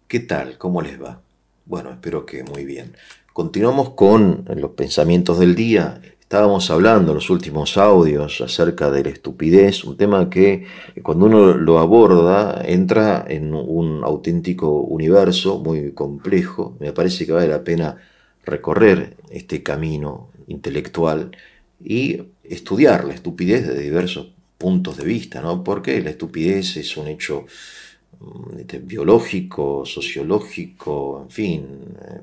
¿Qué tal? ¿Cómo les va? Bueno, espero que muy bien. Continuamos con los pensamientos del día. Estábamos hablando en los últimos audios acerca de la estupidez, un tema que cuando uno lo aborda entra en un auténtico universo muy complejo. Me parece que vale la pena recorrer este camino intelectual y estudiar la estupidez de diversos puntos de vista, ¿no? Porque la estupidez es un hecho biológico, sociológico, en fin,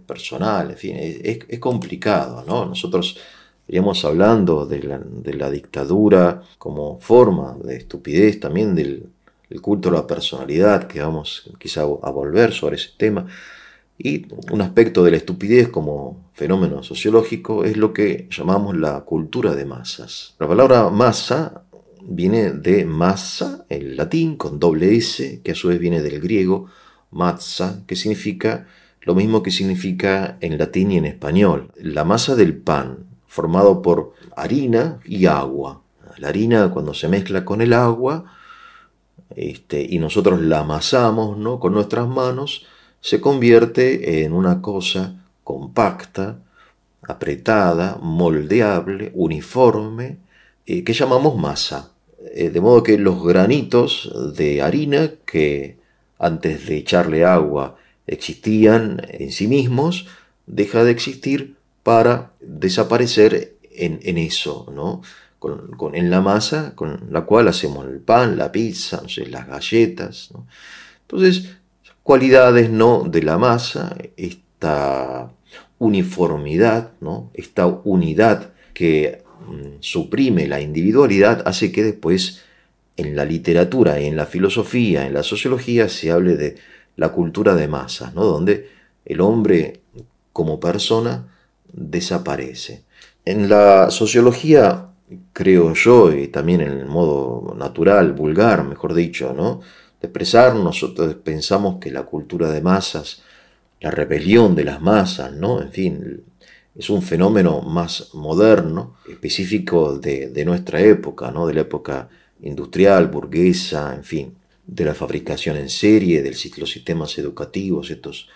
personal, en fin, es complicado, ¿no? Nosotros iríamos hablando de la dictadura como forma de estupidez, también del culto a la personalidad, que vamos quizá a volver sobre ese tema. Y un aspecto de la estupidez como fenómeno sociológico es lo que llamamos la cultura de masas. La palabra masa viene de masa, el latín, con doble S, que a su vez viene del griego, matza, que significa lo mismo que significa en latín y en español. La masa del pan, formado por harina y agua. La harina, cuando se mezcla con el agua, y nosotros la amasamos, ¿no?, con nuestras manos, se convierte en una cosa compacta, apretada, moldeable, uniforme, que llamamos masa. De modo que los granitos de harina que antes de echarle agua existían en sí mismos, deja de existir para desaparecer en eso, ¿no? En la masa con la cual hacemos el pan, la pizza, no sé, las galletas, ¿no? Entonces, cualidades, ¿no?, de la masa, esta uniformidad, ¿no?, esta unidad que suprime la individualidad, hace que después en la literatura y en la filosofía, en la sociología, se hable de la cultura de masas, ¿no?, donde el hombre como persona desaparece. En la sociología, creo yo, y también en el modo natural, vulgar, mejor dicho, ¿no?, de expresarnos, nosotros pensamos que la cultura de masas, la rebelión de las masas, ¿no?, en fin, es un fenómeno más moderno, específico de nuestra época, ¿no?, de la época industrial, burguesa, en fin, de la fabricación en serie, de los sistemas educativos, estos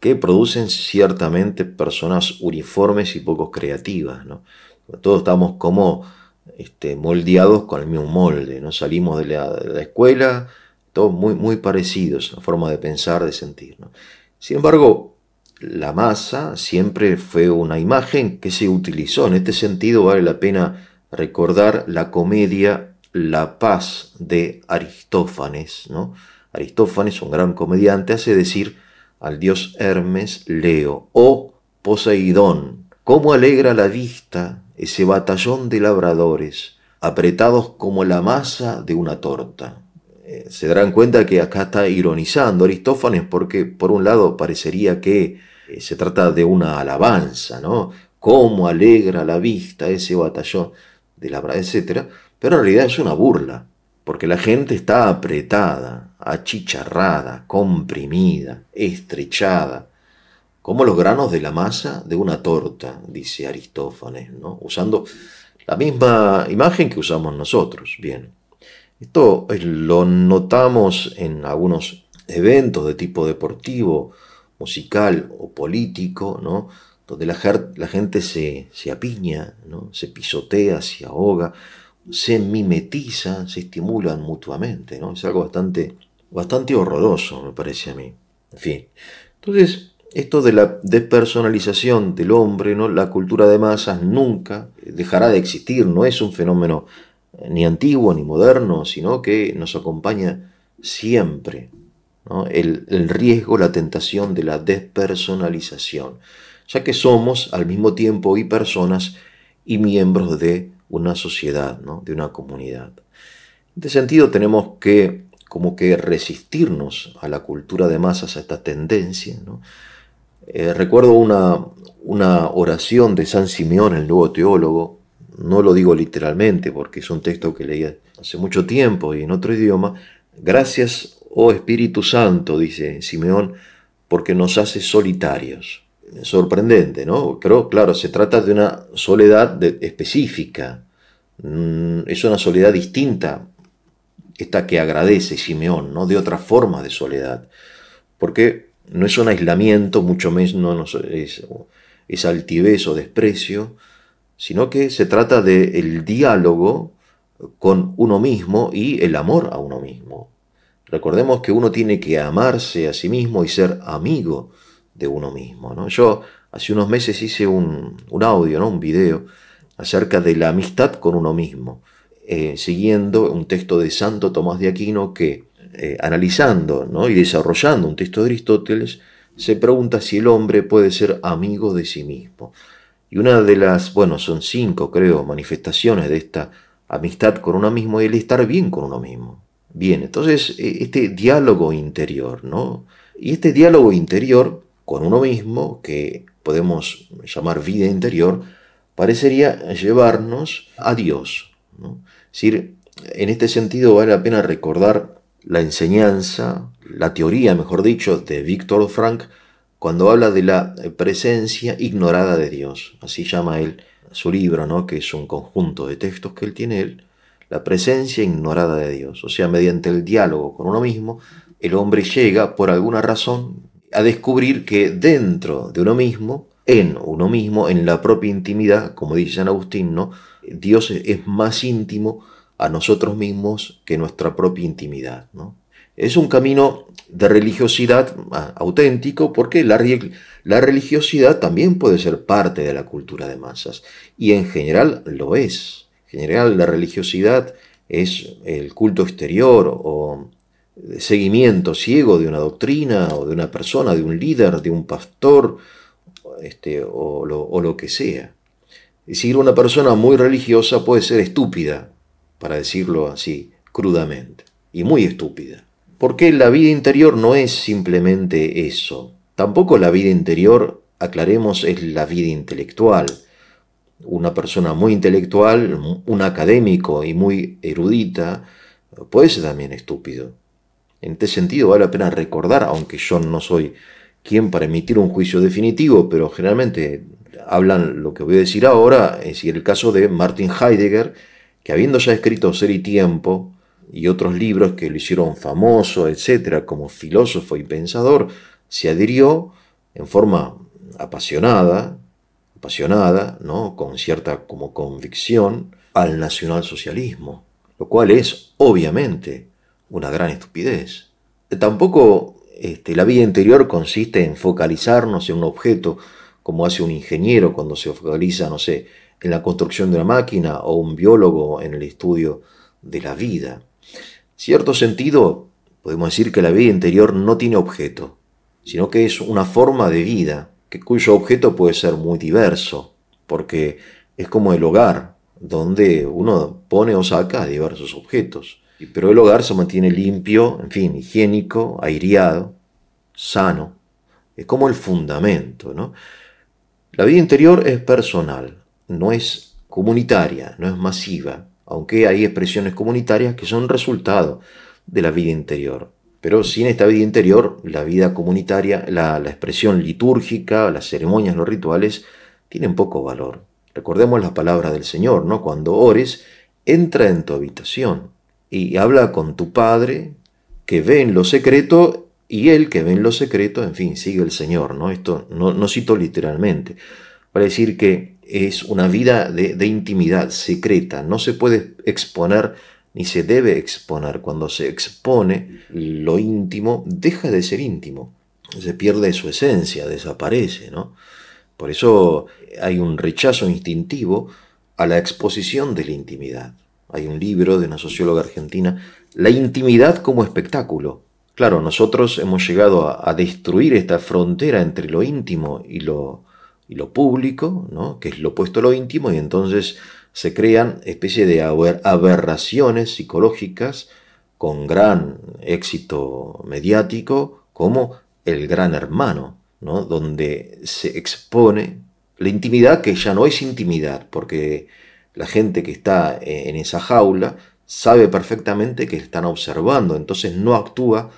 que producen ciertamente personas uniformes y poco creativas, ¿no? Todos estamos como moldeados con el mismo molde, ¿no? Salimos de la escuela, todos muy parecidos, la forma de pensar, de sentir, ¿no? Sin embargo, la masa siempre fue una imagen que se utilizó. En este sentido, vale la pena recordar la comedia La Paz de Aristófanes, ¿no? Aristófanes, un gran comediante, hace decir al dios Hermes, Leo, o Poseidón, cómo alegra la vista ese batallón de labradores, apretados como la masa de una torta. Se darán cuenta que acá está ironizando Aristófanes porque por un lado parecería que se trata de una alabanza, ¿no? Cómo alegra la vista ese batallón de labradores, etcétera, pero en realidad es una burla, porque la gente está apretada, achicharrada, comprimida, estrechada, como los granos de la masa de una torta, dice Aristófanes, ¿no?, usando la misma imagen que usamos nosotros. Bien, esto lo notamos en algunos eventos de tipo deportivo, musical o político, ¿no?, donde la gente se apiña, ¿no?, se pisotea, se ahoga, se mimetiza, se estimulan mutuamente, ¿no? Es algo bastante horroroso, me parece a mí. En fin, entonces, esto de la despersonalización del hombre, ¿no?, la cultura de masas nunca dejará de existir, no es un fenómeno ni antiguo ni moderno, sino que nos acompaña siempre, ¿no?, el riesgo, la tentación de la despersonalización, ya que somos al mismo tiempo y personas y miembros de una sociedad, ¿no?, de una comunidad. En este sentido tenemos que como que resistirnos a la cultura de masas, a esta tendencia, ¿no? Recuerdo una oración de San Simeón, el nuevo teólogo. No lo digo literalmente porque es un texto que leí hace mucho tiempo y en otro idioma. Gracias, oh Espíritu Santo, dice Simeón, porque nos hace solitarios. Sorprendente, ¿no? Pero claro, se trata de una soledad específica. Es una soledad distinta, esta que agradece Simeón, ¿no?, de otra forma de soledad. Porque no es un aislamiento, mucho menos es altivez o desprecio, sino que se trata del diálogo con uno mismo y el amor a uno mismo. Recordemos que uno tiene que amarse a sí mismo y ser amigo de uno mismo, ¿no? Yo hace unos meses hice un audio, ¿no? Un video acerca de la amistad con uno mismo, siguiendo un texto de Santo Tomás de Aquino que, analizando, ¿no? Y desarrollando un texto de Aristóteles, se pregunta si el hombre puede ser amigo de sí mismo. Y una de las, bueno, son 5, creo, manifestaciones de esta amistad con uno mismo es el estar bien con uno mismo. Bien, entonces este diálogo interior, ¿no? Y este diálogo interior con uno mismo, que podemos llamar vida interior, parecería llevarnos a Dios, ¿no? Es decir, en este sentido vale la pena recordar la enseñanza, la teoría, mejor dicho, de Viktor Frankl, cuando habla de la presencia ignorada de Dios. Así llama él su libro, ¿no? Que es un conjunto de textos que él tiene, la presencia ignorada de Dios. O sea, mediante el diálogo con uno mismo, el hombre llega, por alguna razón, a descubrir que dentro de uno mismo, en la propia intimidad, como dice San Agustín, ¿no? Dios es más íntimo a nosotros mismos que nuestra propia intimidad, ¿no? Es un camino de religiosidad auténtico, porque la religiosidad también puede ser parte de la cultura de masas, y en general lo es. En general la religiosidad es el culto exterior o seguimiento ciego de una doctrina o de una persona, de un líder, de un pastor, o lo que sea. Es decir, una persona muy religiosa puede ser estúpida, para decirlo así crudamente, y muy estúpida. Porque la vida interior no es simplemente eso. Tampoco la vida interior, aclaremos, es la vida intelectual. Una persona muy intelectual, un académico y muy erudita, puede ser también estúpido. En este sentido vale la pena recordar, aunque yo no soy quien para emitir un juicio definitivo, pero generalmente hablan lo que voy a decir ahora, es decir, el caso de Martin Heidegger, que habiendo ya escrito Ser y Tiempo y otros libros que lo hicieron famoso, etcétera, como filósofo y pensador, se adhirió en forma apasionada, ¿no? Con cierta como convicción al nacionalsocialismo, lo cual es obviamente una gran estupidez. Tampoco la vida interior consiste en focalizarnos en un objeto como hace un ingeniero cuando se focaliza, no sé, en la construcción de una máquina, o un biólogo en el estudio de la vida. En cierto sentido, podemos decir que la vida interior no tiene objeto, sino que es una forma de vida, cuyo objeto puede ser muy diverso, porque es como el hogar, donde uno pone o saca diversos objetos. Pero el hogar se mantiene limpio, en fin, higiénico, aireado, sano. Es como el fundamento, ¿no? La vida interior es personal, no es comunitaria, no es masiva, aunque hay expresiones comunitarias que son resultado de la vida interior. Pero sin esta vida interior, la vida comunitaria, la expresión litúrgica, las ceremonias, los rituales, tienen poco valor. Recordemos las palabras del Señor, ¿no? Cuando ores, entra en tu habitación y habla con tu Padre, que ve en lo secreto, y él que ve en lo secreto, en fin, sigue el Señor, ¿no? Esto no cito literalmente, para decir que es una vida de intimidad secreta, no se puede exponer ni se debe exponer. Cuando se expone lo íntimo, deja de ser íntimo, se pierde su esencia, desaparece, ¿no? Por eso hay un rechazo instintivo a la exposición de la intimidad. Hay un libro de una socióloga argentina, La intimidad como espectáculo. Claro, nosotros hemos llegado a destruir esta frontera entre lo íntimo y lo público, ¿no? Que es lo opuesto a lo íntimo, y entonces se crean especie de aberraciones psicológicas con gran éxito mediático, como El Gran Hermano, ¿no? Donde se expone la intimidad, que ya no es intimidad, porque la gente que está en esa jaula sabe perfectamente que están observando, entonces no actúa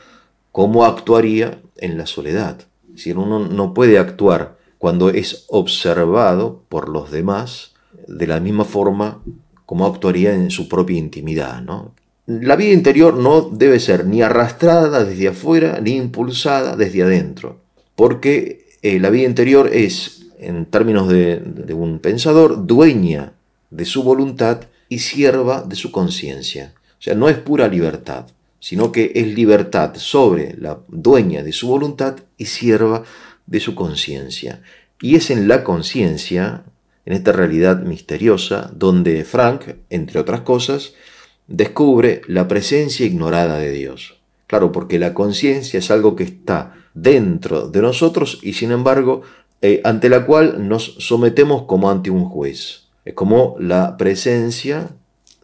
como actuaría en la soledad. Es decir, uno no puede actuar cuando es observado por los demás de la misma forma como actuaría en su propia intimidad, ¿no? La vida interior no debe ser ni arrastrada desde afuera ni impulsada desde adentro, porque la vida interior es, en términos de un pensador, dueña de su voluntad y sierva de su conciencia. O sea, no es pura libertad, sino que es libertad sobre la dueña de su voluntad y sierva de su conciencia. Y es en la conciencia, en esta realidad misteriosa, donde Frank, entre otras cosas, descubre la presencia ignorada de Dios. Claro, porque la conciencia es algo que está dentro de nosotros y sin embargo ante la cual nos sometemos como ante un juez. Es como la presencia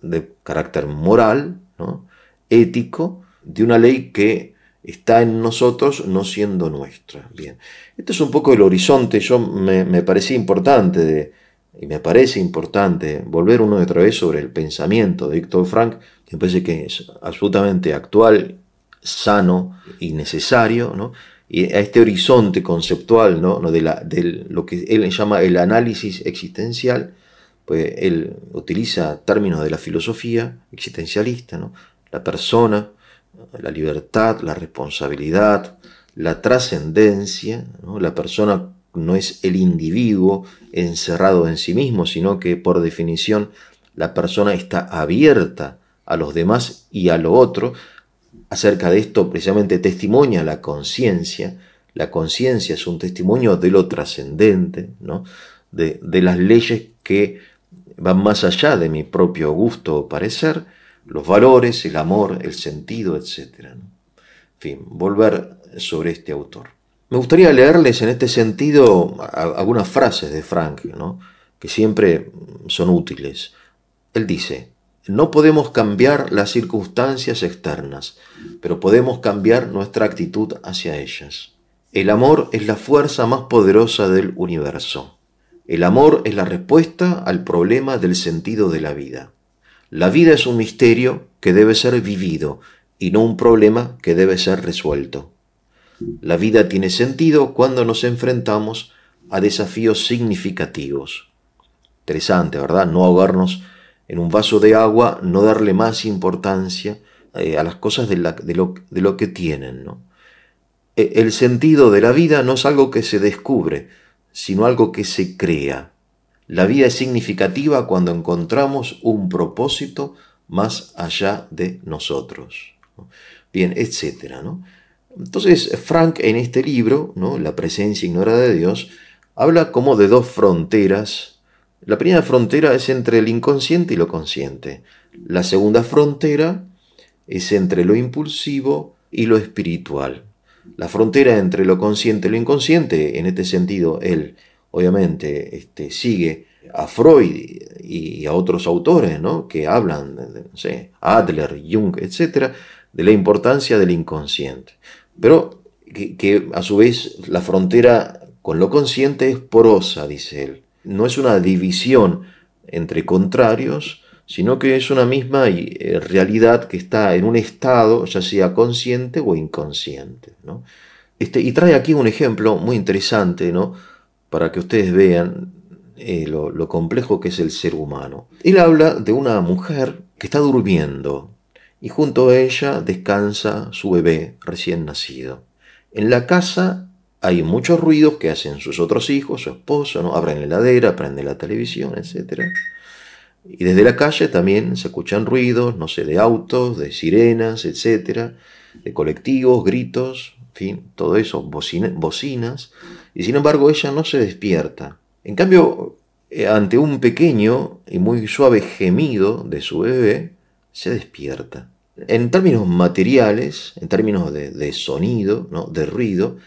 de carácter moral, ¿no?, ético, de una ley que está en nosotros no siendo nuestra. Bien, este es un poco el horizonte. Me parecía importante y me parece importante volver una y otra vez sobre el pensamiento de Viktor Frankl, que me parece que es absolutamente actual, sano y necesario, ¿no? Y a este horizonte conceptual, ¿no? De lo que él llama el análisis existencial, pues él utiliza términos de la filosofía existencialista, ¿no? La persona, la libertad, la responsabilidad, la trascendencia, ¿no? La persona no es el individuo encerrado en sí mismo, sino que por definición la persona está abierta a los demás y a lo otro. Acerca de esto precisamente testimonia la conciencia. La conciencia es un testimonio de lo trascendente, ¿no?, de las leyes que van más allá de mi propio gusto o parecer, los valores, el amor, el sentido, etc., ¿no? En fin, volver sobre este autor. Me gustaría leerles en este sentido algunas frases de Frankl, ¿no?, que siempre son útiles. Él dice: no podemos cambiar las circunstancias externas, pero podemos cambiar nuestra actitud hacia ellas. El amor es la fuerza más poderosa del universo. El amor es la respuesta al problema del sentido de la vida. La vida es un misterio que debe ser vivido y no un problema que debe ser resuelto. La vida tiene sentido cuando nos enfrentamos a desafíos significativos. Interesante, ¿verdad? No ahogarnos en un vaso de agua, no darle más importancia a las cosas de lo que tienen, ¿no? El sentido de la vida no es algo que se descubre, sino algo que se crea. La vida es significativa cuando encontramos un propósito más allá de nosotros, ¿no? Bien, etcétera, ¿no? Entonces, Frankl en este libro, ¿no?, La presencia ignorada de Dios, habla como de dos fronteras. La primera frontera es entre el inconsciente y lo consciente. La segunda frontera es entre lo impulsivo y lo espiritual. La frontera entre lo consciente y lo inconsciente, en este sentido, él obviamente sigue a Freud y a otros autores, ¿no?, que hablan, no sé, Adler, Jung, etc., de la importancia del inconsciente. Pero que a su vez la frontera con lo consciente es porosa, dice él. No es una división entre contrarios, sino que es una misma realidad que está en un estado, ya sea consciente o inconsciente, ¿no? Y trae aquí un ejemplo muy interesante, ¿no?, para que ustedes vean lo complejo que es el ser humano. Él habla de una mujer que está durmiendo y junto a ella descansa su bebé recién nacido. En la casa hay muchos ruidos que hacen sus otros hijos, su esposo, ¿no? Abren la heladera, prenden la televisión, etc. Y desde la calle también se escuchan ruidos, no sé, de autos, de sirenas, etc., de colectivos, gritos, en fin, todo eso, bocinas. Y sin embargo ella no se despierta. En cambio, ante un pequeño y muy suave gemido de su bebé, se despierta. En términos materiales, en términos de sonido, ¿no?, de ruido,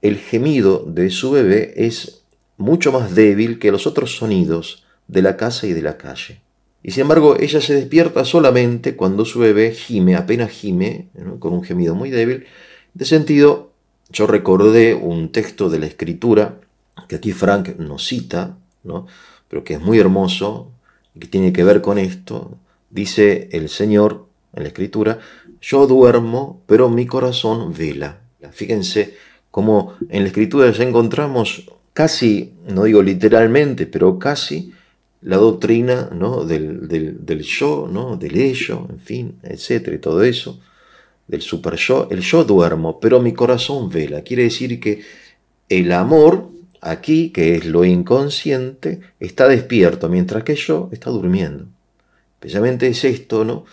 el gemido de su bebé es mucho más débil que los otros sonidos de la casa y de la calle. Y sin embargo, ella se despierta solamente cuando su bebé gime, apenas gime, ¿no?, con un gemido muy débil. De sentido, yo recordé un texto de la Escritura, que aquí Frankl nos cita, ¿no?, pero que es muy hermoso, y que tiene que ver con esto. Dice el Señor en la Escritura: yo duermo, pero mi corazón vela. Fíjense cómo en la Escritura ya encontramos casi, no digo literalmente, pero casi, la doctrina, ¿no?, del yo, ¿no?, del ello, en fin, etcétera, y todo eso, del super yo. El yo duermo, pero mi corazón vela. Quiere decir que el amor, aquí, que es lo inconsciente, está despierto, mientras que el yo está durmiendo. Especialmente es esto, ¿no?,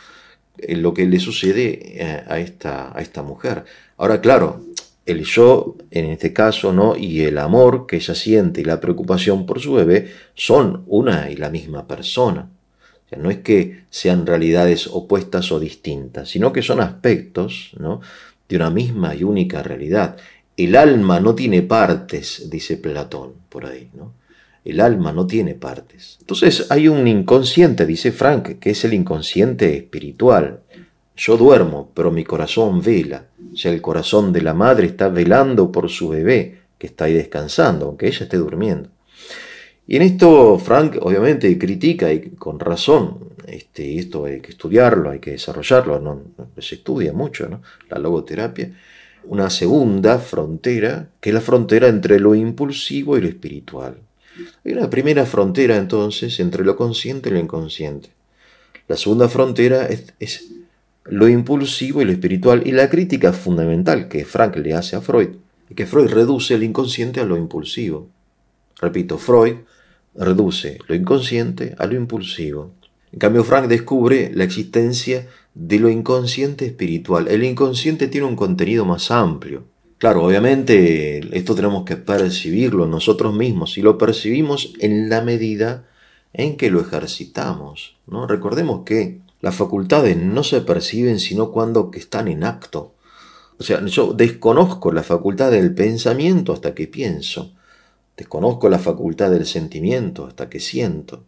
lo que le sucede a esta mujer. Ahora, claro, el yo, en este caso, ¿no?, y el amor que ella siente y la preocupación por su bebé son una y la misma persona. O sea, no es que sean realidades opuestas o distintas, sino que son aspectos, ¿no?, de una misma y única realidad. El alma no tiene partes, dice Platón por ahí, ¿no? El alma no tiene partes. Entonces hay un inconsciente, dice Frank, que es el inconsciente espiritual. Yo duermo, pero mi corazón vela. O sea, el corazón de la madre está velando por su bebé, que está ahí descansando, aunque ella esté durmiendo. Y en esto Frank obviamente critica, y con razón, esto hay que estudiarlo, hay que desarrollarlo, no se estudia mucho, ¿no?, la logoterapia, una segunda frontera, que es la frontera entre lo impulsivo y lo espiritual. Hay una primera frontera entonces entre lo consciente y lo inconsciente. La segunda frontera es lo impulsivo y lo espiritual, y la crítica fundamental que Frank le hace a Freud es que Freud reduce el inconsciente a lo impulsivo. Repito, Freud reduce lo inconsciente a lo impulsivo. En cambio, Frank descubre la existencia de lo inconsciente espiritual. El inconsciente tiene un contenido más amplio. Claro, obviamente esto tenemos que percibirlo nosotros mismos, y lo percibimos en la medida en que lo ejercitamos, ¿no? Recordemos que las facultades no se perciben sino cuando están en acto. O sea, yo desconozco la facultad del pensamiento hasta que pienso. Desconozco la facultad del sentimiento hasta que siento.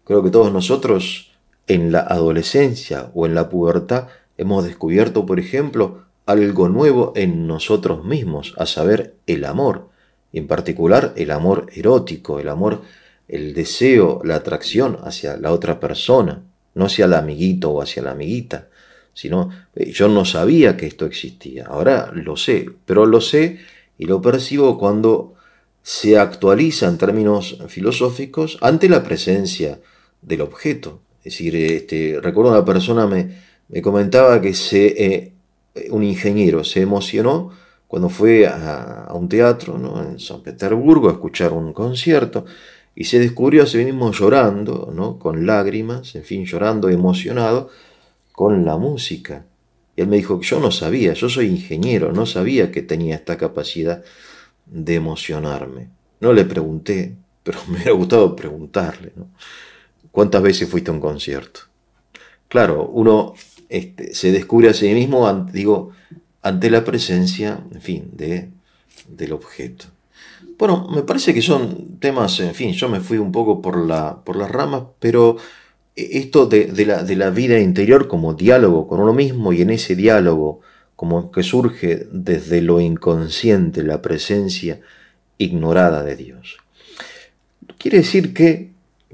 Creo que todos nosotros en la adolescencia o en la pubertad hemos descubierto, por ejemplo, algo nuevo en nosotros mismos, a saber, el amor. Y en particular el amor erótico, el amor, el deseo, la atracción hacia la otra persona, no hacia el amiguito o hacia la amiguita, sino yo no sabía que esto existía. Ahora lo sé, pero lo sé y lo percibo cuando se actualiza en términos filosóficos ante la presencia del objeto. Es decir, recuerdo una persona me comentaba que un ingeniero se emocionó cuando fue a un teatro, ¿no?, en San Petersburgo a escuchar un concierto, y se descubrió a sí mismo llorando, ¿no?, con lágrimas, en fin, llorando emocionado con la música. Y él me dijo que yo no sabía, yo soy ingeniero, no sabía que tenía esta capacidad de emocionarme. No le pregunté, pero me hubiera gustado preguntarle, ¿no?, ¿cuántas veces fuiste a un concierto? Claro, uno se descubre a sí mismo, ante la presencia, en fin, del objeto. Bueno, me parece que son temas, en fin, yo me fui un poco por las ramas, pero esto de la vida interior como diálogo con uno mismo, y en ese diálogo como que surge desde lo inconsciente la presencia ignorada de Dios. Quiere decir que,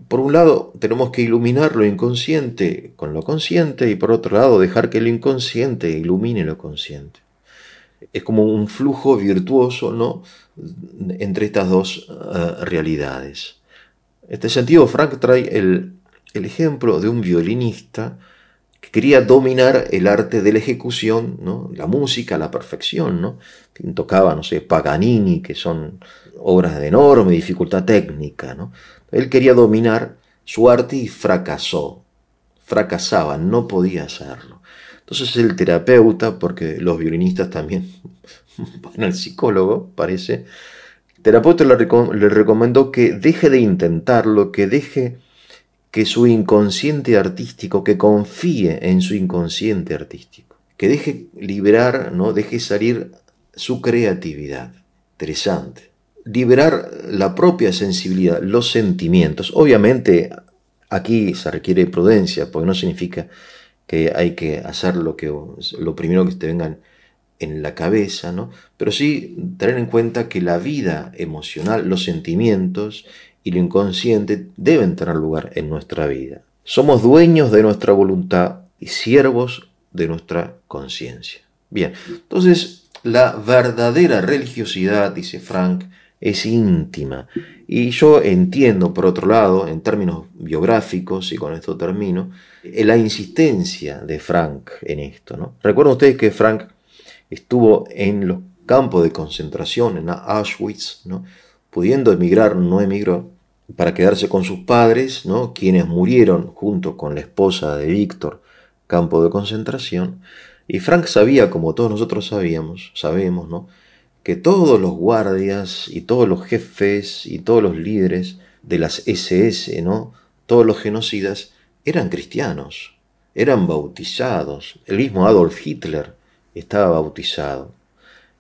por un lado, tenemos que iluminar lo inconsciente con lo consciente, y por otro lado, dejar que lo inconsciente ilumine lo consciente. Es como un flujo virtuoso, ¿no?, entre estas dos realidades. En este sentido, Frank trae el ejemplo de un violinista que quería dominar el arte de la ejecución, ¿no?, la música a la perfección, ¿no? Tocaba, no sé, Paganini, que son obras de enorme dificultad técnica, ¿no? Él quería dominar su arte y fracasaba, no podía hacerlo. Entonces el terapeuta, porque los violinistas también van al psicólogo, parece, el terapeuta le recomendó que deje de intentarlo, que deje que su inconsciente artístico, que confíe en su inconsciente artístico, que deje liberar, ¿no?, deje salir su creatividad. Interesante. Liberar la propia sensibilidad, los sentimientos. Obviamente aquí se requiere prudencia, porque no significa que hay que hacer lo primero que te venga en la cabeza, ¿no? Pero sí tener en cuenta que la vida emocional, los sentimientos y lo inconsciente deben tener lugar en nuestra vida. Somos dueños de nuestra voluntad y siervos de nuestra conciencia. Bien, entonces la verdadera religiosidad, dice Frank, es íntima. Y yo entiendo, por otro lado, en términos biográficos, y con esto termino, la insistencia de Frank en esto, ¿no? Recuerden ustedes que Frank estuvo en los campos de concentración, en Auschwitz, ¿no? Pudiendo emigrar, no emigró, para quedarse con sus padres, ¿no? Quienes murieron junto con la esposa de Víctor, campo de concentración. Y Frank sabía, como todos nosotros sabemos, ¿no? Que todos los guardias y todos los jefes y todos los líderes de las SS, ¿no? Todos los genocidas eran cristianos, eran bautizados. El mismo Adolf Hitler estaba bautizado.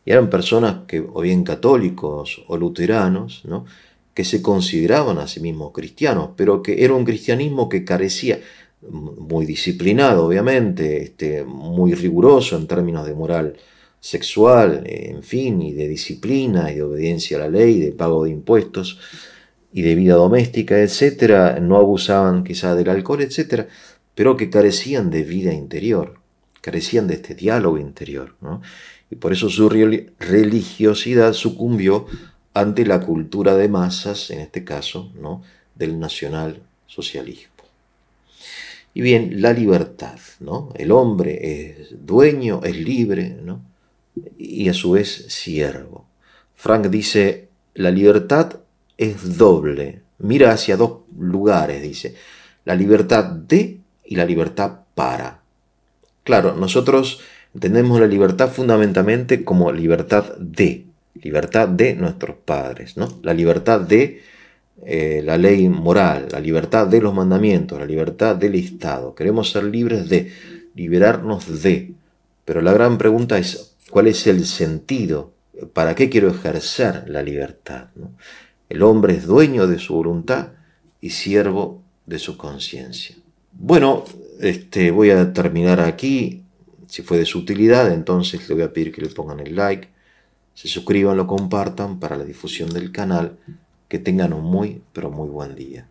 Y eran personas que, o bien católicos o luteranos, ¿no? Que se consideraban a sí mismos cristianos, pero que era un cristianismo que carecía, muy disciplinado obviamente, muy riguroso en términos de moral sexual, en fin, y de disciplina y de obediencia a la ley, de pago de impuestos y de vida doméstica, etcétera. No abusaban quizá del alcohol, etcétera, pero que carecían de vida interior, carecían de este diálogo interior, ¿no? Y por eso su religiosidad sucumbió ante la cultura de masas, en este caso, ¿no? Del nacionalsocialismo. Y bien, la libertad, ¿no? El hombre es dueño, es libre, ¿no? Y a su vez siervo. Frank dice, la libertad es doble. Mira hacia dos lugares, dice. La libertad de y la libertad para. Claro, nosotros entendemos la libertad fundamentalmente como libertad de nuestros padres, ¿no? La libertad de la ley moral, la libertad de los mandamientos, la libertad del Estado. Queremos ser libres de, liberarnos de. Pero la gran pregunta es, ¿cuál es el sentido? ¿Para qué quiero ejercer la libertad, ¿no? El hombre es dueño de su voluntad y siervo de su conciencia. Bueno, voy a terminar aquí. Si fue de su utilidad, entonces le voy a pedir que le pongan el like, se suscriban, lo compartan para la difusión del canal. Que tengan un muy, pero muy buen día.